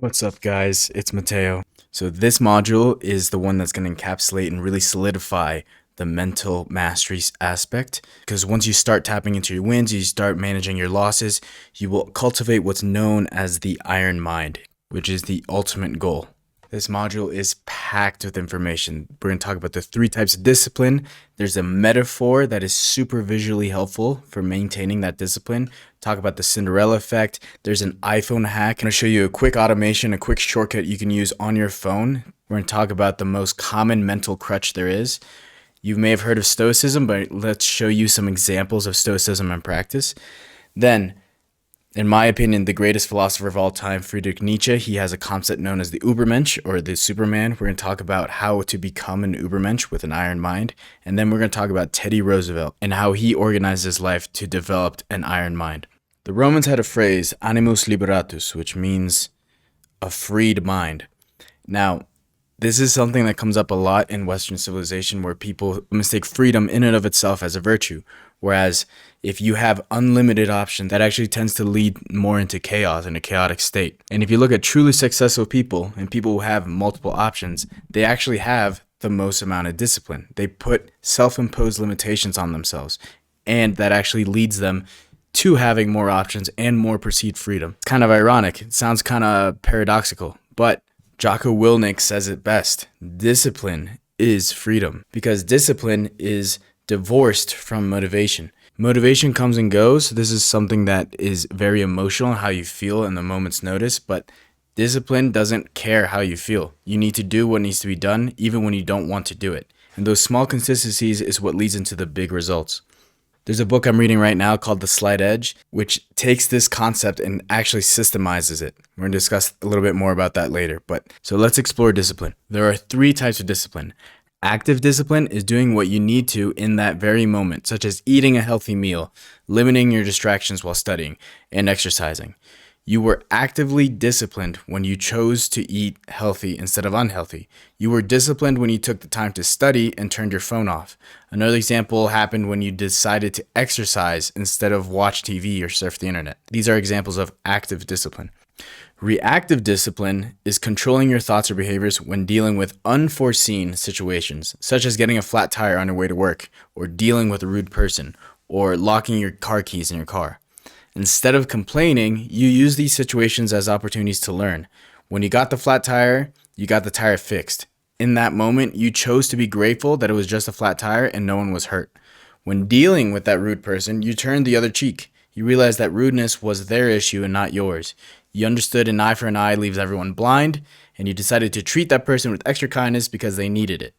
What's up, guys? It's Mateo. So, this module is the one that's going to encapsulate and really solidify the mental mastery aspect. Because once you start tapping into your wins, you start managing your losses, you will cultivate what's known as the iron mind, which is the ultimate goal. This module is packed with information. We're going to talk about the three types of discipline. There's a metaphor that is super visually helpful for maintaining that discipline. Talk about the Cinderella effect. There's an iPhone hack. I'm going to show you a quick automation, a quick shortcut you can use on your phone. We're going to talk about the most common mental crutch there is. You may have heard of stoicism, but let's show you some examples of stoicism in practice. Then, in my opinion, the greatest philosopher of all time, Friedrich Nietzsche, he has a concept known as the übermensch, or the Superman. We're going to talk about how to become an übermensch with an iron mind. And then we're going to talk about Teddy Roosevelt and how he organized his life to develop an iron mind. The Romans had a phrase, animus liberatus, which means a freed mind. Now, this is something that comes up a lot in Western civilization where people mistake freedom in and of itself as a virtue. Whereas if you have unlimited options, that actually tends to lead more into chaos and a chaotic state. And if you look at truly successful people and people who have multiple options, they actually have the most amount of discipline. They put self-imposed limitations on themselves, and that actually leads them to having more options and more perceived freedom. It's kind of ironic. It sounds kind of paradoxical, but Jocko Willink says it best. Discipline is freedom, because discipline is divorced from motivation. Motivation comes and goes. This is something that is very emotional, how you feel in the moment's notice, but discipline doesn't care how you feel. You need to do what needs to be done, even when you don't want to do it. And those small consistencies is what leads into the big results. There's a book I'm reading right now called The Slight Edge, which takes this concept and actually systemizes it. We're going to discuss a little bit more about that later. So let's explore discipline. There are three types of discipline. Active discipline is doing what you need to in that very moment, such as eating a healthy meal, limiting your distractions while studying, and exercising. You were actively disciplined when you chose to eat healthy instead of unhealthy. You were disciplined when you took the time to study and turned your phone off. Another example happened when you decided to exercise instead of watch TV or surf the internet. These are examples of active discipline. Reactive discipline is controlling your thoughts or behaviors when dealing with unforeseen situations, such as getting a flat tire on your way to work, or dealing with a rude person, or locking your car keys in your car. Instead of complaining, you use these situations as opportunities to learn. When you got the flat tire, you got the tire fixed. In that moment, you chose to be grateful that it was just a flat tire and no one was hurt. When dealing with that rude person, you turned the other cheek. You realized that rudeness was their issue and not yours. You understood an eye for an eye leaves everyone blind, and you decided to treat that person with extra kindness because they needed it.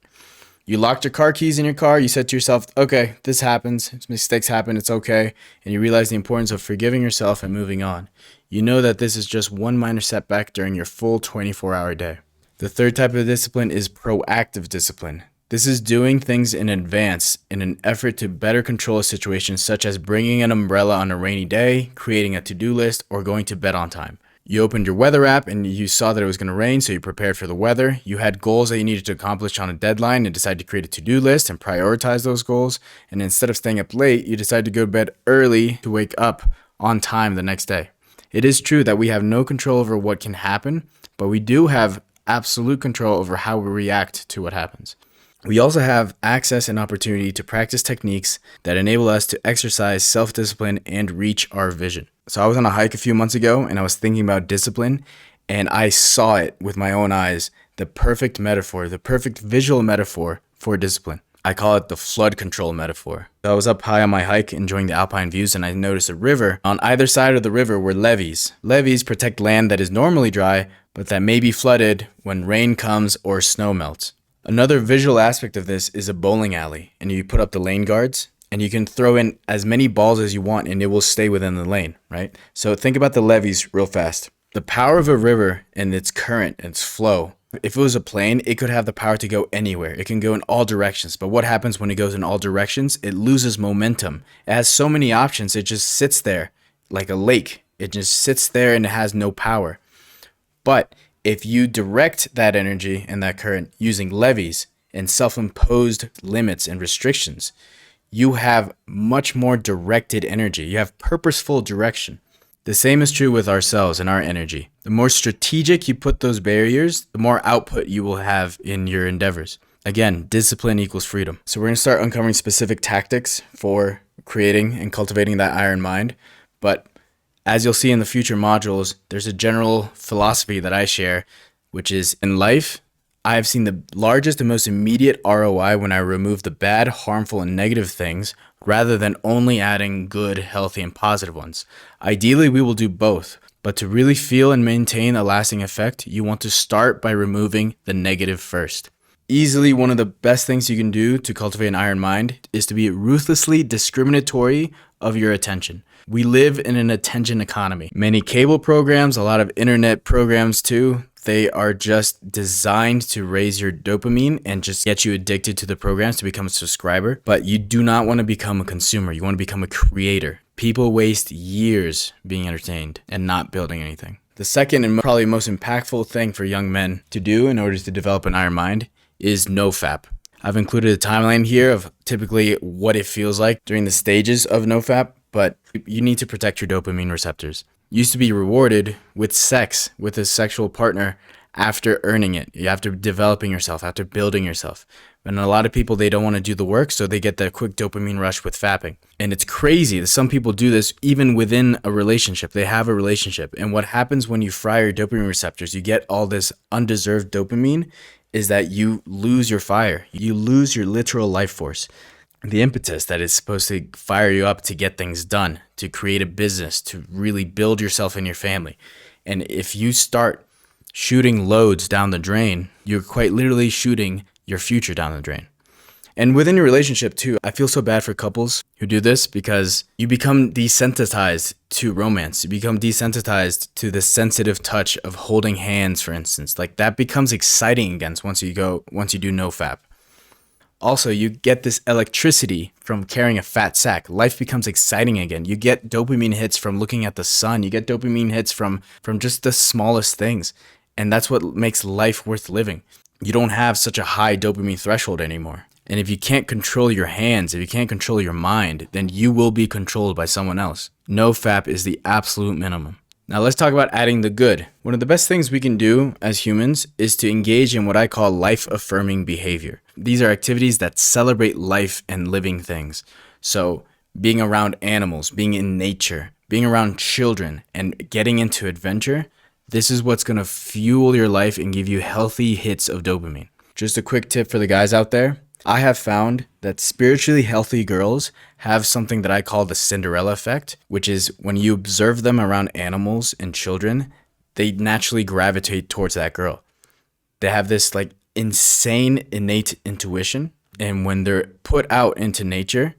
You locked your car keys in your car. You said to yourself, okay, this happens. Mistakes happen. It's okay. And you realize the importance of forgiving yourself and moving on. You know that this is just one minor setback during your full 24-hour day. The third type of discipline is proactive discipline. This is doing things in advance in an effort to better control a situation, such as bringing an umbrella on a rainy day, creating a to-do list, or going to bed on time. You opened your weather app and you saw that it was going to rain, so you prepared for the weather. You had goals that you needed to accomplish on a deadline and decided to create a to-do list and prioritize those goals. And instead of staying up late, you decided to go to bed early to wake up on time the next day. It is true that we have no control over what can happen, but we do have absolute control over how we react to what happens. We also have access and opportunity to practice techniques that enable us to exercise self-discipline and reach our vision. So I was on a hike a few months ago and I was thinking about discipline, and I saw it with my own eyes, the perfect metaphor, the perfect visual metaphor for discipline. I call it the flood control metaphor. So I was up high on my hike enjoying the alpine views, and I noticed a river. On either side of the river were levees. Levees protect land that is normally dry, but that may be flooded when rain comes or snow melts. Another visual aspect of this is a bowling alley, and you put up the lane guards, and you can throw in as many balls as you want and it will stay within the lane, right? So think about the levees real fast. The power of a river and its current and its flow, if it was a plane, it could have the power to go anywhere. It can go in all directions. But what happens when it goes in all directions? It loses momentum. It has so many options, it just sits there like a lake. It just sits there and it has no power. But if you direct that energy and that current using levees and self-imposed limits and restrictions, you have much more directed energy. You have purposeful direction. The same is true with ourselves and our energy. The more strategic you put those barriers, the more output you will have in your endeavors. Again, discipline equals freedom. So we're going to start uncovering specific tactics for creating and cultivating that iron mind. But as you'll see in the future modules, there's a general philosophy that I share, which is in life, I have seen the largest and most immediate ROI when I remove the bad, harmful, and negative things rather than only adding good, healthy, and positive ones. Ideally, we will do both. But to really feel and maintain a lasting effect, you want to start by removing the negative first. Easily one of the best things you can do to cultivate an iron mind is to be ruthlessly discriminatory of your attention. We live in an attention economy. Many cable programs, a lot of internet programs too, they are just designed to raise your dopamine and just get you addicted to the programs to become a subscriber. But you do not want to become a consumer. You want to become a creator. People waste years being entertained and not building anything. The second and probably most impactful thing for young men to do in order to develop an iron mind is NoFap. I've included a timeline here of typically what it feels like during the stages of NoFap, but you need to protect your dopamine receptors. You used to be rewarded with sex with a sexual partner after earning it, after developing yourself, after building yourself. And a lot of people, they don't want to do the work, so they get that quick dopamine rush with fapping. And it's crazy that some people do this even within a relationship. They have a relationship. And what happens when you fry your dopamine receptors, you get all this undeserved dopamine, is that you lose your fire. You lose your literal life force. The impetus that is supposed to fire you up to get things done, to create a business, to really build yourself and your family. And if you start shooting loads down the drain, you're quite literally shooting your future down the drain. And within your relationship too, I feel so bad for couples who do this because you become desensitized to romance. You become desensitized to the sensitive touch of holding hands, for instance. Like that becomes exciting again once you do NoFap. Also, you get this electricity from carrying a fat sack. Life becomes exciting again. You get dopamine hits from looking at the sun. You get dopamine hits from just the smallest things. And that's what makes life worth living. You don't have such a high dopamine threshold anymore. And if you can't control your hands, if you can't control your mind, then you will be controlled by someone else. NoFap is the absolute minimum. Now let's talk about adding the good. One of the best things we can do as humans is to engage in what I call life-affirming behavior. These are activities that celebrate life and living things. So being around animals, being in nature, being around children, and getting into adventure, this is what's going to fuel your life and give you healthy hits of dopamine. Just a quick tip for the guys out there. I have found that spiritually healthy girls have something that I call the Cinderella effect, which is when you observe them around animals and children, they naturally gravitate towards that girl. They have this like insane innate intuition, and when they're put out into nature,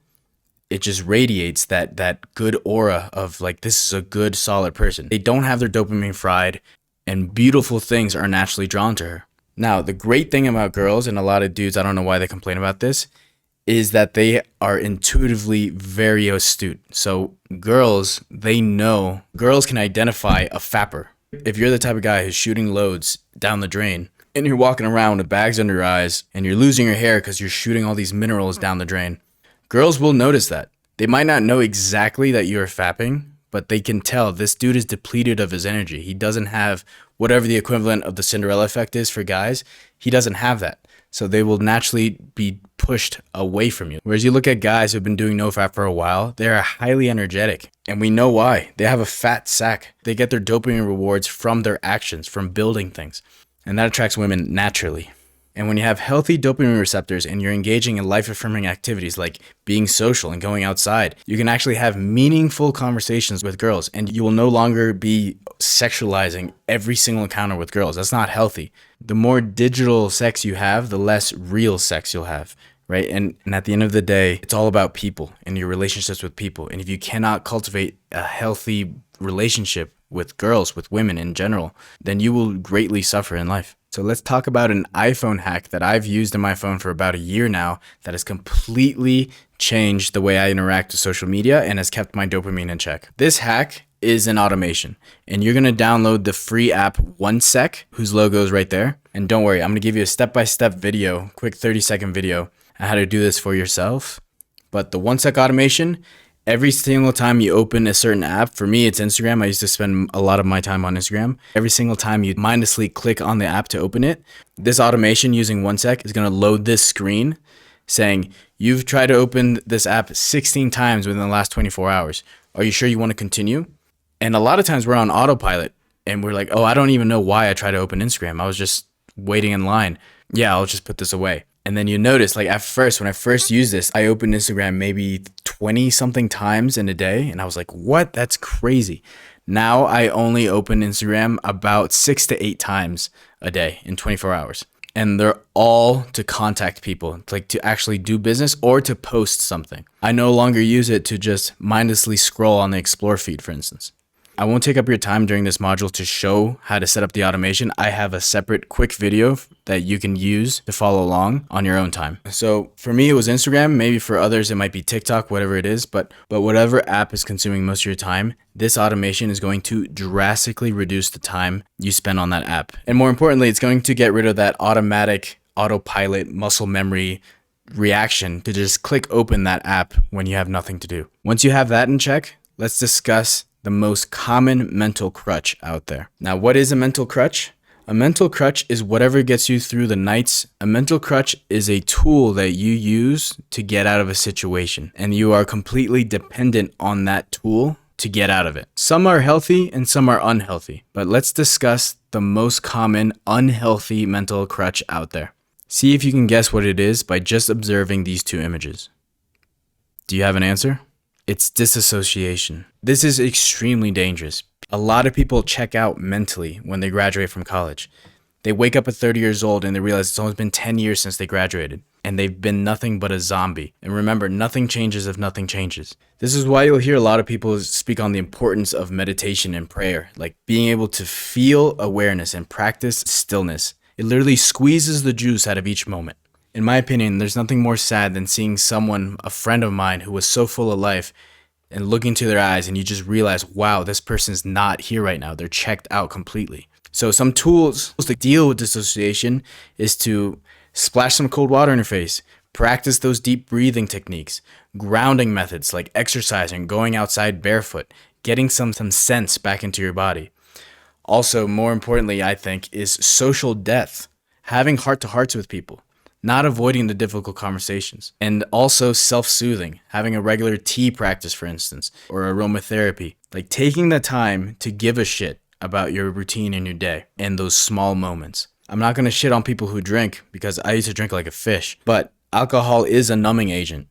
it just radiates that good aura of like, this is a good, solid person. They don't have their dopamine fried, and beautiful things are naturally drawn to her. Now, the great thing about girls, and a lot of dudes, I don't know why they complain about this, is that they are intuitively very astute. So girls, they know, girls can identify a fapper. If you're the type of guy who's shooting loads down the drain, and you're walking around with bags under your eyes, and you're losing your hair because you're shooting all these minerals down the drain, girls will notice that. They might not know exactly that you're fapping, but they can tell this dude is depleted of his energy. He doesn't have whatever the equivalent of the Cinderella effect is for guys. He doesn't have that. So they will naturally be pushed away from you. Whereas you look at guys who've been doing NoFap for a while, they are highly energetic. And we know why. They have a fat sack. They get their dopamine rewards from their actions, from building things. And that attracts women naturally. And when you have healthy dopamine receptors and you're engaging in life-affirming activities like being social and going outside, you can actually have meaningful conversations with girls, and you will no longer be sexualizing every single encounter with girls. That's not healthy. The more digital sex you have, the less real sex you'll have, right? And at the end of the day, it's all about people and your relationships with people. And if you cannot cultivate a healthy relationship with girls, with women in general, then you will greatly suffer in life. So let's talk about an iPhone hack that I've used in my phone for about a year now that has completely changed the way I interact with social media and has kept my dopamine in check. This hack is an automation, and you're going to download the free app OneSec, whose logo is right there. And don't worry, I'm going to give you a step-by-step video, quick 30-second video on how to do this for yourself. But the OneSec automation, Every single time you open a certain app, for me, it's Instagram. I used to spend a lot of my time on Instagram. Every single time you mindlessly click on the app to open it, this automation using 1sec is going to load this screen saying, you've tried to open this app 16 times within the last 24 hours. Are you sure you want to continue? And a lot of times we're on autopilot and we're like, oh, I don't even know why I tried to open Instagram. I was just waiting in line. Yeah, I'll just put this away. And then you notice, like at first, when I first used this, I opened Instagram maybe 20 something times in a day. And I was like, what? That's crazy. Now I only open Instagram about 6 to 8 times a day in 24 hours. And they're all to contact people, like to actually do business or to post something. I no longer use it to just mindlessly scroll on the Explore feed, for instance. I won't take up your time during this module to show how to set up the automation. I have a separate quick video that you can use to follow along on your own time. So for me, it was Instagram. Maybe for others, it might be TikTok, whatever it is. But whatever app is consuming most of your time, this automation is going to drastically reduce the time you spend on that app. And more importantly, it's going to get rid of that automatic autopilot muscle memory reaction to just click open that app when you have nothing to do. Once you have that in check, let's discuss the most common mental crutch out there. Now, what is a mental crutch? A mental crutch is whatever gets you through the nights. A mental crutch is a tool that you use to get out of a situation, and you are completely dependent on that tool to get out of it. Some are healthy and some are unhealthy, but let's discuss the most common unhealthy mental crutch out there. See if you can guess what it is by just observing these two images. Do you have an answer? It's disassociation. This is extremely dangerous. A lot of people check out mentally when they graduate from college. They wake up at 30 years old and they realize it's almost been 10 years since they graduated, and they've been nothing but a zombie. And remember, nothing changes if nothing changes. This is why you'll hear a lot of people speak on the importance of meditation and prayer, like being able to feel awareness and practice stillness. It literally squeezes the juice out of each moment. In my opinion, there's nothing more sad than seeing someone, a friend of mine, who was so full of life, and looking into their eyes and you just realize, wow, this person's not here right now. They're checked out completely. So some tools to deal with dissociation is to splash some cold water in your face, practice those deep breathing techniques, grounding methods like exercising, going outside barefoot, getting some sense back into your body. Also, more importantly, I think, is social depth, having heart-to-hearts with people, not avoiding the difficult conversations, and also self-soothing, having a regular tea practice, for instance, or aromatherapy, like taking the time to give a shit about your routine in your day and those small moments. I'm not going to shit on people who drink because I used to drink like a fish, but alcohol is a numbing agent.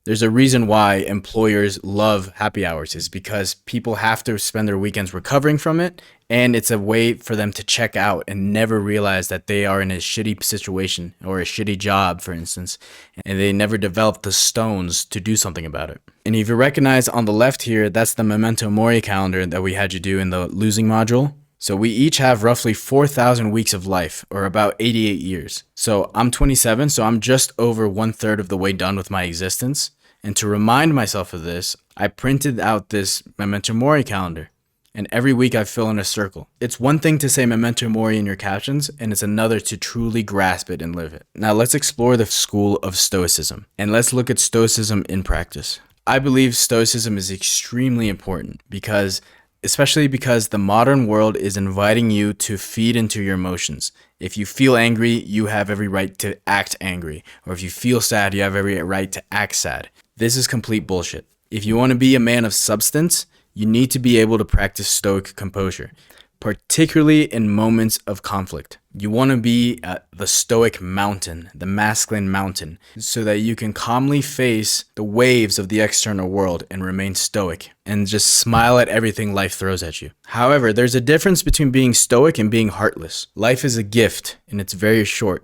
There's a reason why employers love happy hours, is because people have to spend their weekends recovering from it, and it's a way for them to check out and never realize that they are in a shitty situation or a shitty job, for instance, and they never develop the stones to do something about it. And if you recognize on the left here, that's the Memento Mori calendar that we had you do in the losing module. So we each have roughly 4,000 weeks of life, or about 88 years. So I'm 27, so I'm just over 1/3 of the way done with my existence. And to remind myself of this, I printed out this Memento Mori calendar. And every week I fill in a circle. It's one thing to say Memento Mori in your captions, and it's another to truly grasp it and live it. Now let's explore the school of stoicism, and let's look at stoicism in practice. I believe stoicism is extremely important especially because the modern world is inviting you to feed into your emotions. If you feel angry, you have every right to act angry. Or if you feel sad, you have every right to act sad. This is complete bullshit. If you want to be a man of substance, you need to be able to practice stoic composure, particularly in moments of conflict. You want to be the stoic mountain, the masculine mountain, so that you can calmly face the waves of the external world and remain stoic and just smile at everything life throws at you. However, there's a difference between being stoic and being heartless. Life is a gift and it's very short.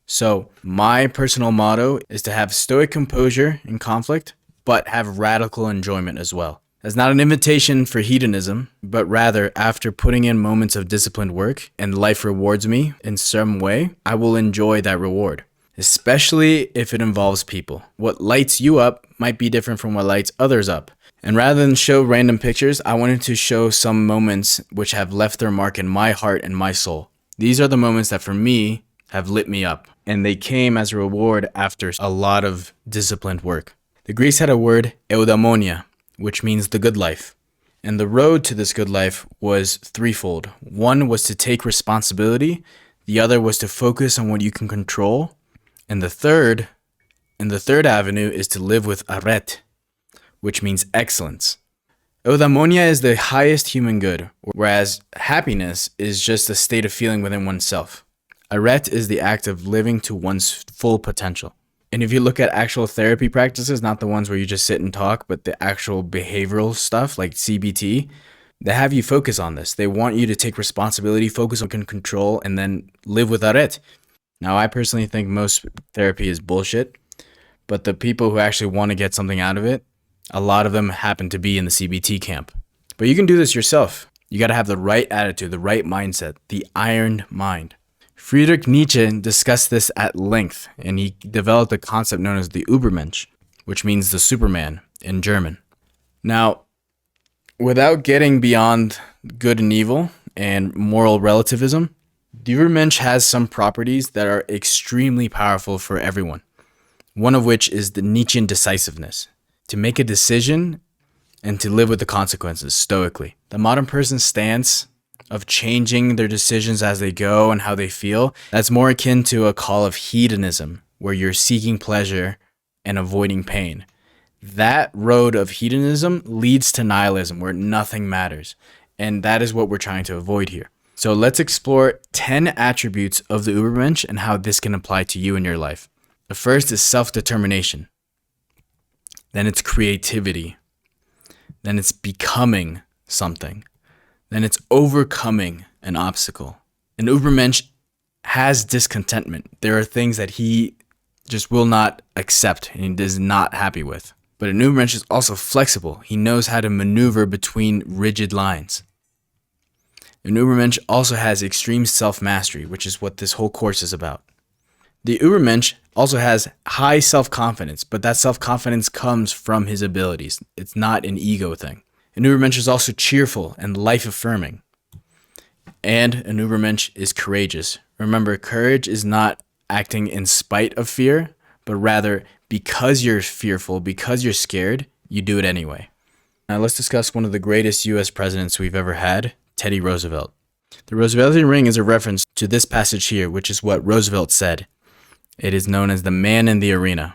So my personal motto is to have stoic composure in conflict, but have radical enjoyment as well. That's not an invitation for hedonism, but rather after putting in moments of disciplined work and life rewards me in some way, I will enjoy that reward, especially if it involves people. What lights you up might be different from what lights others up. And rather than show random pictures, I wanted to show some moments which have left their mark in my heart and my soul. These are the moments that for me have lit me up, and they came as a reward after a lot of disciplined work. The Greeks had a word, eudaimonia, which means the good life. And the road to this good life was threefold. One was to take responsibility, the other was to focus on what you can control, and the third avenue is to live with arret, which means excellence. Eudaimonia is the highest human good, whereas happiness is just a state of feeling within oneself. Arret is the act of living to one's full potential. And if you look at actual therapy practices, not the ones where you just sit and talk, but the actual behavioral stuff like CBT, they have you focus on this. They want you to take responsibility, focus on control, and then live with arret. Now, I personally think most therapy is bullshit, but the people who actually want to get something out of it, a lot of them happen to be in the CBT camp. But you can do this yourself. You got to have the right attitude, the right mindset, the iron mind. Friedrich Nietzsche discussed this at length, and he developed a concept known as the übermensch, which means the Superman in German. Now, without getting beyond good and evil and moral relativism, the übermensch has some properties that are extremely powerful for everyone. One of which is the Nietzschean decisiveness, to make a decision and to live with the consequences stoically. The modern person's stance of changing their decisions as they go and how they feel, that's more akin to a call of hedonism, where you're seeking pleasure and avoiding pain. That road of hedonism leads to nihilism, where nothing matters. And that is what we're trying to avoid here. So let's explore 10 attributes of the Übermensch and how this can apply to you in your life. The first is self-determination. Then it's creativity. Then it's becoming something. Then it's overcoming an obstacle. An Übermensch has discontentment. There are things that he just will not accept and he is not happy with. But an Übermensch is also flexible. He knows how to maneuver between rigid lines. An Übermensch also has extreme self-mastery, which is what this whole course is about. The Übermensch also has high self-confidence, but that self-confidence comes from his abilities. It's not an ego thing. An Übermensch is also cheerful and life-affirming. And an Übermensch is courageous. Remember, courage is not acting in spite of fear, but rather because you're fearful, because you're scared, you do it anyway. Now let's discuss one of the greatest US presidents we've ever had, Teddy Roosevelt. The Rooseveltian ring is a reference to this passage here, which is what Roosevelt said. It is known as the man in the arena.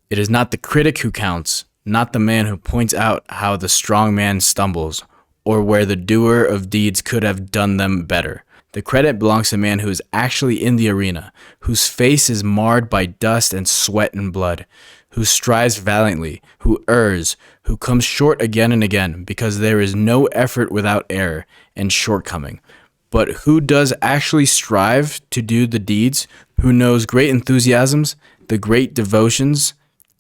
It is not the critic who counts, not the man who points out how the strong man stumbles, or where the doer of deeds could have done them better. The credit belongs to the man who is actually in the arena, whose face is marred by dust and sweat and blood, who strives valiantly, who errs, who comes short again and again, because there is no effort without error and shortcoming. But who does actually strive to do the deeds, who knows great enthusiasms, the great devotions,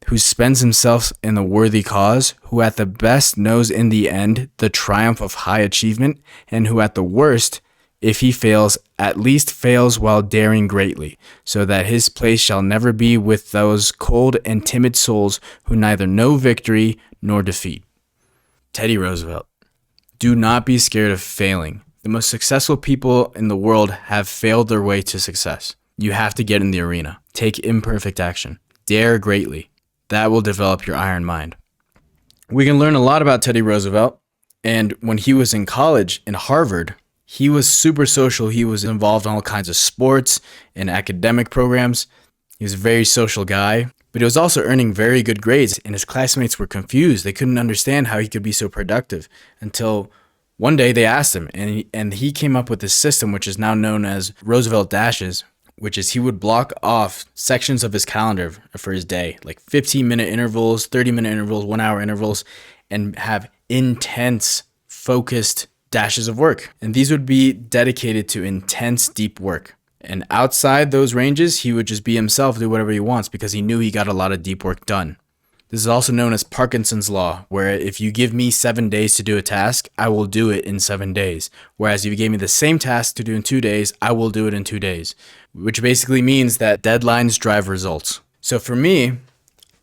who spends himself in the worthy cause, who at the best knows in the end the triumph of high achievement, and who at the worst, if he fails, at least fails while daring greatly, so that his place shall never be with those cold and timid souls who neither know victory nor defeat. Teddy Roosevelt. Do not be scared of failing. The most successful people in the world have failed their way to success. You have to get in the arena. Take imperfect action. Dare greatly. That will develop your iron mind. We can learn a lot about Teddy Roosevelt. And when he was in college in Harvard, he was super social. He was involved in all kinds of sports and academic programs. He was a very social guy, but he was also earning very good grades, and his classmates were confused. They couldn't understand how he could be so productive until one day they asked him, and he came up with this system, which is now known as Roosevelt Dashes, which is he would block off sections of his calendar for his day, like 15-minute intervals, 30-minute intervals, 1-hour intervals, and have intense, focused dashes of work. And these would be dedicated to intense, deep work. And outside those ranges, he would just be himself, do whatever he wants, because he knew he got a lot of deep work done. This is also known as Parkinson's Law, where if you give me 7 days to do a task, I will do it in 7 days. Whereas if you gave me the same task to do in 2 days, I will do it in 2 days. Which basically means that deadlines drive results. So for me,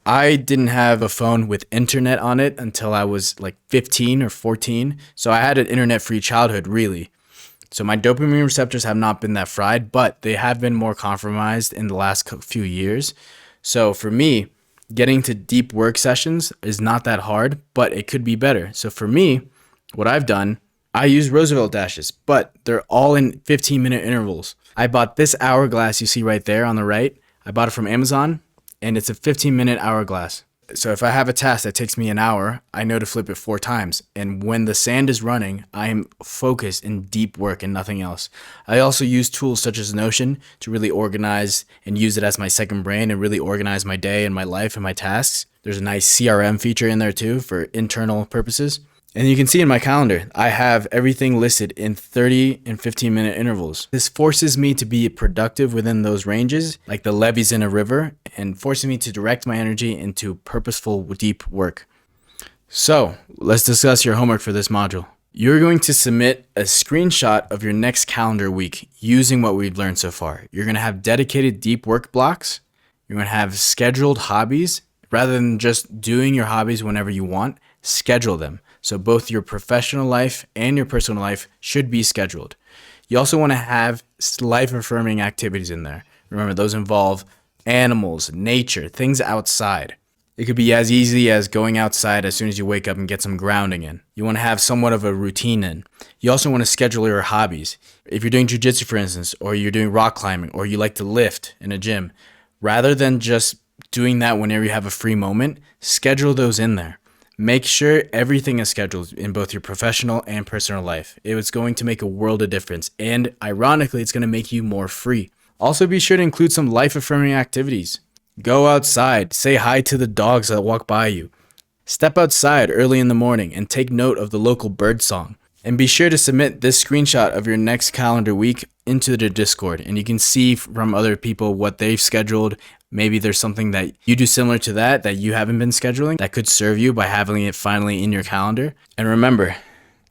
I didn't have a phone with internet on it until I was like 15 or 14. So I had an internet-free childhood, really. So my dopamine receptors have not been that fried, but they have been more compromised in the last few years. So for me, Getting to deep work sessions is not that hard, but it could be better. So for me, what I've done, I use Roosevelt dashes, but they're all in 15-minute intervals. I bought this hourglass you see right there on the right. I bought it from Amazon, and it's a 15-minute hourglass. So if I have a task that takes me an hour, I know to flip it 4 times. And when the sand is running, I am focused in deep work and nothing else. I also use tools such as Notion to really organize and use it as my second brain and really organize my day and my life and my tasks. There's a nice CRM feature in there too for internal purposes. And you can see in my calendar, I have everything listed in 30 and 15-minute intervals. This forces me to be productive within those ranges, like the levees in a river, and forces me to direct my energy into purposeful, deep work. So let's discuss your homework for this module. You're going to submit a screenshot of your next calendar week using what we've learned so far. You're going to have dedicated deep work blocks. You're going to have scheduled hobbies. Rather than just doing your hobbies whenever you want, schedule them. So both your professional life and your personal life should be scheduled. You also want to have life-affirming activities in there. Remember, those involve animals, nature, things outside. It could be as easy as going outside as soon as you wake up and get some grounding in. You want to have somewhat of a routine in. You also want to schedule your hobbies. If you're doing jiu-jitsu, for instance, or you're doing rock climbing, or you like to lift in a gym, rather than just doing that whenever you have a free moment, schedule those in there. Make sure everything is scheduled in both your professional and personal life. It's going to make a world of difference. And ironically, it's going to make you more free. Also, be sure to include some life-affirming activities. Go outside. Say hi to the dogs that walk by you. Step outside early in the morning and take note of the local bird song. And be sure to submit this screenshot of your next calendar week into the Discord. And you can see from other people what they've scheduled. Maybe there's something that you do similar to that you haven't been scheduling that could serve you by having it finally in your calendar. And remember,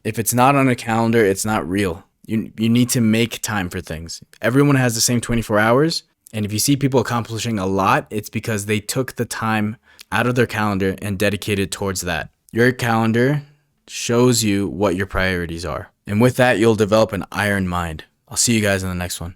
if it's not on a calendar, it's not real. You need to make time for things. Everyone has the same 24 hours. And if you see people accomplishing a lot, it's because they took the time out of their calendar and dedicated towards that. Your calendar shows you what your priorities are. And with that, you'll develop an iron mind. I'll see you guys in the next one.